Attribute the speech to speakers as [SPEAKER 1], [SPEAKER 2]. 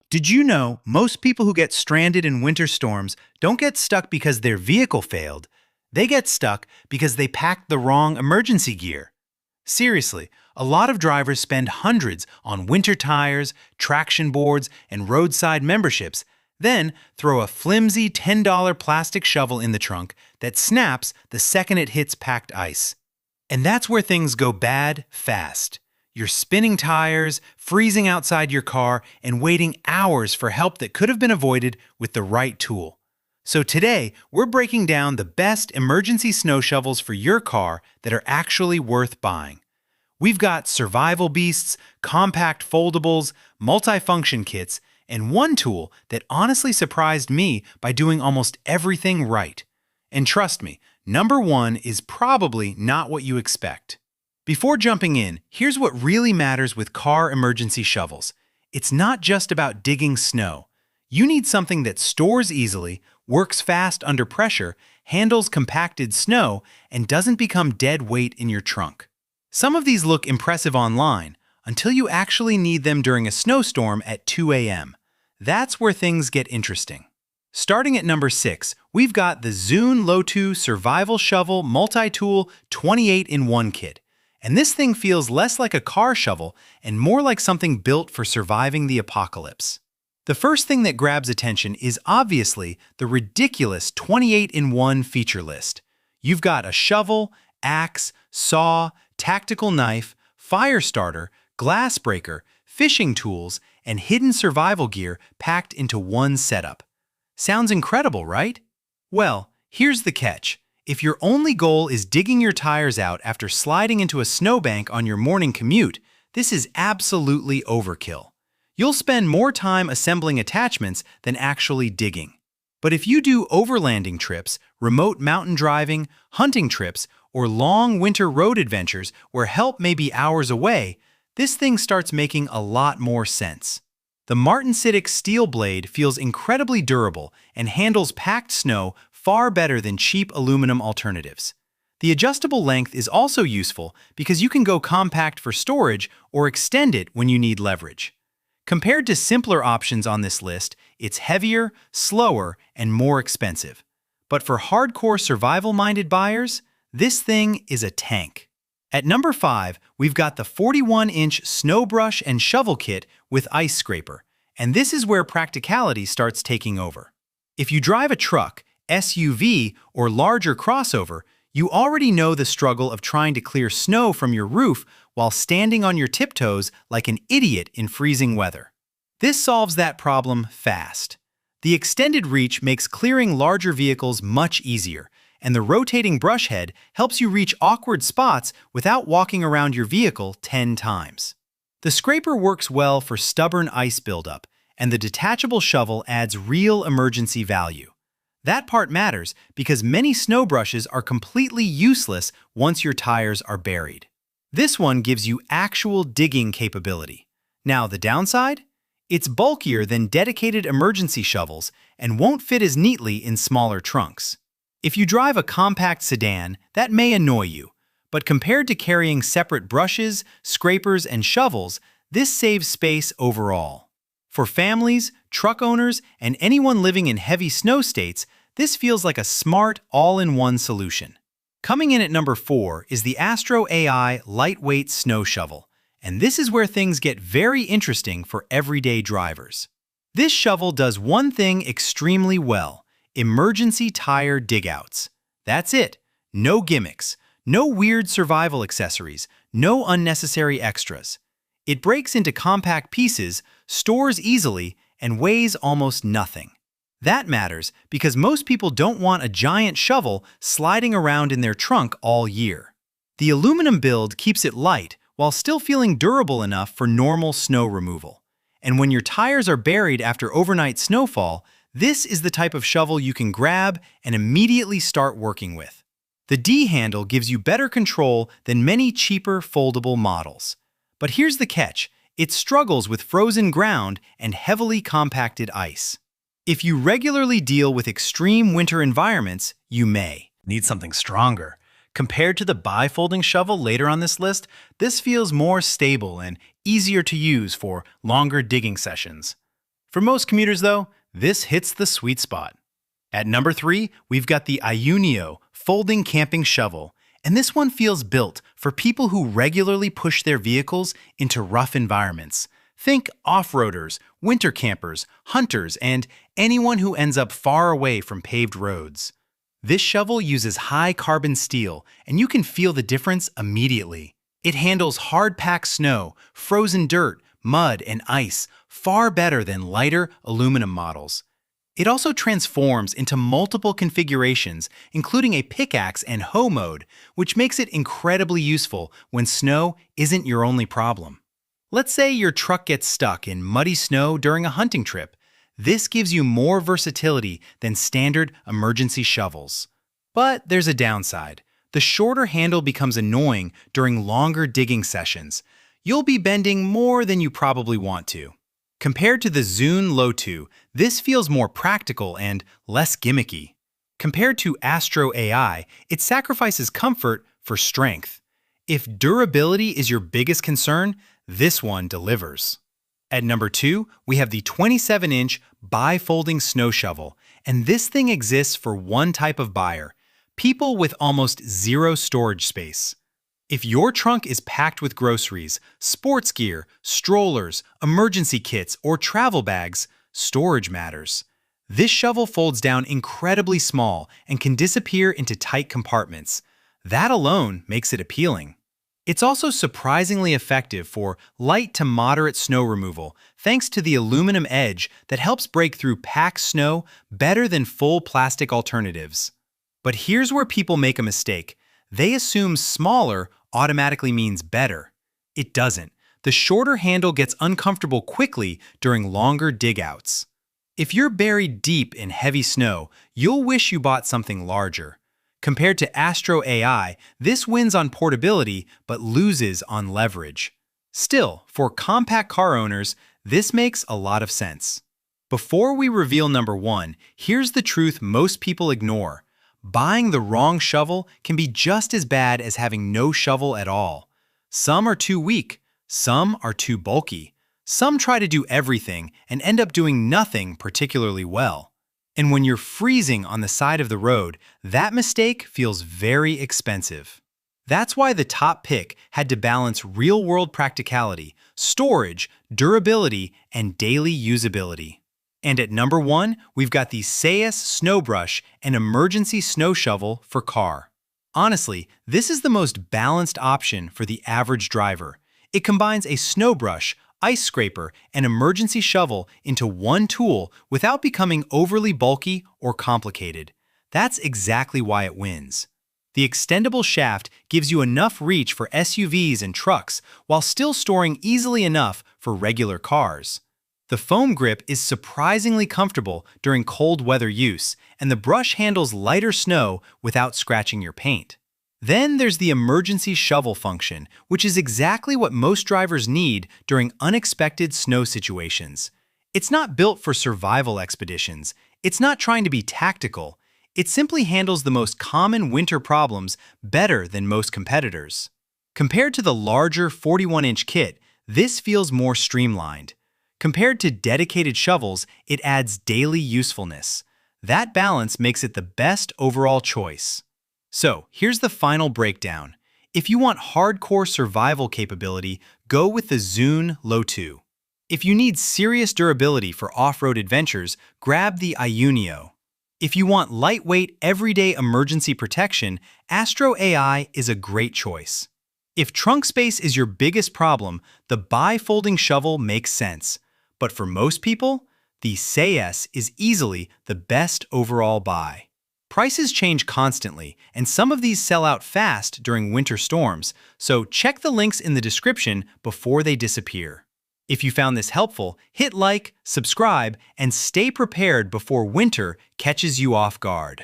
[SPEAKER 1] Did you know most people who get stranded in winter storms don't get stuck because their vehicle failed? They get stuck because they packed the wrong emergency gear. Seriously, a lot of drivers spend hundreds on winter tires, traction boards, and roadside memberships, then throw a flimsy $10 plastic shovel in the trunk that snaps the second it hits packed ice. And that's where things go bad fast. You're spinning tires, freezing outside your car, and waiting hours for help that could have been avoided with the right tool. So today, we're breaking down the best emergency snow shovels for your car that are actually worth buying. We've got survival beasts, compact foldables, multifunction kits, and one tool that honestly surprised me by doing almost everything right. And trust me, number one is probably not what you expect. Before jumping in, here's what really matters with car emergency shovels. It's not just about digging snow. You need something that stores easily, works fast under pressure, handles compacted snow, and doesn't become dead weight in your trunk. Some of these look impressive online until you actually need them during a snowstorm at 2 a.m. That's where things get interesting. Starting at number 6, we've got the Zune Lotoo Survival Shovel Multitool 28-in-1 Kit. And this thing feels less like a car shovel and more like something built for surviving the apocalypse. The first thing that grabs attention is obviously the ridiculous 28-in-1 feature list. You've got a shovel, axe, saw, tactical knife, fire starter, glass breaker, fishing tools, and hidden survival gear packed into one setup. Sounds incredible, right? Well, here's the catch. If your only goal is digging your tires out after sliding into a snowbank on your morning commute, this is absolutely overkill. You'll spend more time assembling attachments than actually digging. But if you do overlanding trips, remote mountain driving, hunting trips, or long winter road adventures where help may be hours away, this thing starts making a lot more sense. The martensitic steel blade feels incredibly durable and handles packed snow far better than cheap aluminum alternatives. The adjustable length is also useful because you can go compact for storage or extend it when you need leverage. Compared to simpler options on this list, it's heavier, slower, and more expensive. But for hardcore survival-minded buyers, this thing is a tank. At number 5, we've got the 41-inch snow brush and shovel kit with ice scraper, and this is where practicality starts taking over. If you drive a truck, SUV, or larger crossover, you already know the struggle of trying to clear snow from your roof while standing on your tiptoes like an idiot in freezing weather. This solves that problem fast. The extended reach makes clearing larger vehicles much easier, and the rotating brush head helps you reach awkward spots without walking around your vehicle 10 times. The scraper works well for stubborn ice buildup, and the detachable shovel adds real emergency value. That part matters because many snow brushes are completely useless once your tires are buried. This one gives you actual digging capability. Now, the downside? It's bulkier than dedicated emergency shovels and won't fit as neatly in smaller trunks. If you drive a compact sedan, that may annoy you, but compared to carrying separate brushes, scrapers, and shovels, this saves space overall. For families, truck owners, and anyone living in heavy snow states, this feels like a smart, all-in-one solution. Coming in at number 4 is the AstroAI Lightweight Snow Shovel, and this is where things get very interesting for everyday drivers. This shovel does one thing extremely well: emergency tire digouts. That's it. No gimmicks, no weird survival accessories, no unnecessary extras. It breaks into compact pieces, stores easily, and weighs almost nothing. That matters because most people don't want a giant shovel sliding around in their trunk all year. The aluminum build keeps it light while still feeling durable enough for normal snow removal. And when your tires are buried after overnight snowfall, this is the type of shovel you can grab and immediately start working with. The D handle gives you better control than many cheaper foldable models. But here's the catch: it struggles with frozen ground and heavily compacted ice. If you regularly deal with extreme winter environments, you may need something stronger. Compared to the bifolding shovel later on this list, this feels more stable and easier to use for longer digging sessions. For most commuters, though, this hits the sweet spot. At number 3, we've got the iunio folding camping shovel, and this one feels built for people who regularly push their vehicles into rough environments. Think off-roaders, winter campers, hunters, and anyone who ends up far away from paved roads. This shovel uses high-carbon steel, and you can feel the difference immediately. It handles hard-packed snow, frozen dirt, mud, and ice far better than lighter aluminum models. It also transforms into multiple configurations, including a pickaxe and hoe mode, which makes it incredibly useful when snow isn't your only problem. Let's say your truck gets stuck in muddy snow during a hunting trip. This gives you more versatility than standard emergency shovels. But there's a downside. The shorter handle becomes annoying during longer digging sessions. You'll be bending more than you probably want to. Compared to the Zune Lotoo, this feels more practical and less gimmicky. Compared to AstroAI, it sacrifices comfort for strength. If durability is your biggest concern, this one delivers. At number 2, we have the 27-inch bifolding snow shovel, and this thing exists for one type of buyer: people with almost zero storage space. If your trunk is packed with groceries, sports gear, strollers, emergency kits, or travel bags, storage matters. This shovel folds down incredibly small and can disappear into tight compartments. That alone makes it appealing. It's also surprisingly effective for light to moderate snow removal, thanks to the aluminum edge that helps break through packed snow better than full plastic alternatives. But here's where people make a mistake. They assume smaller automatically means better. It doesn't. The shorter handle gets uncomfortable quickly during longer dig-outs. If you're buried deep in heavy snow, you'll wish you bought something larger. Compared to AstroAI, this wins on portability but loses on leverage. Still, for compact car owners, this makes a lot of sense. Before we reveal number 1, here's the truth most people ignore. Buying the wrong shovel can be just as bad as having no shovel at all. Some are too weak, some are too bulky. Some try to do everything and end up doing nothing particularly well. And when you're freezing on the side of the road, that mistake feels very expensive. That's why the top pick had to balance real-world practicality, storage, durability, and daily usability. And at number 1, we've got the Sayas Snow Brush, an emergency snow shovel for car. Honestly, this is the most balanced option for the average driver. It combines a snow brush, ice scraper, and emergency shovel into one tool without becoming overly bulky or complicated. That's exactly why it wins. The extendable shaft gives you enough reach for SUVs and trucks while still storing easily enough for regular cars. The foam grip is surprisingly comfortable during cold weather use, and the brush handles lighter snow without scratching your paint. Then there's the emergency shovel function, which is exactly what most drivers need during unexpected snow situations. It's not built for survival expeditions. It's not trying to be tactical. It simply handles the most common winter problems better than most competitors. Compared to the larger 41-inch kit, this feels more streamlined. Compared to dedicated shovels, it adds daily usefulness. That balance makes it the best overall choice. So, here's the final breakdown. If you want hardcore survival capability, go with the Zune Lotoo. If you need serious durability for off-road adventures, grab the iunio. If you want lightweight, everyday emergency protection, AstroAI is a great choice. If trunk space is your biggest problem, the bifolding shovel makes sense. But for most people, the Sayas is easily the best overall buy. Prices change constantly, and some of these sell out fast during winter storms, so check the links in the description before they disappear. If you found this helpful, hit like, subscribe, and stay prepared before winter catches you off guard.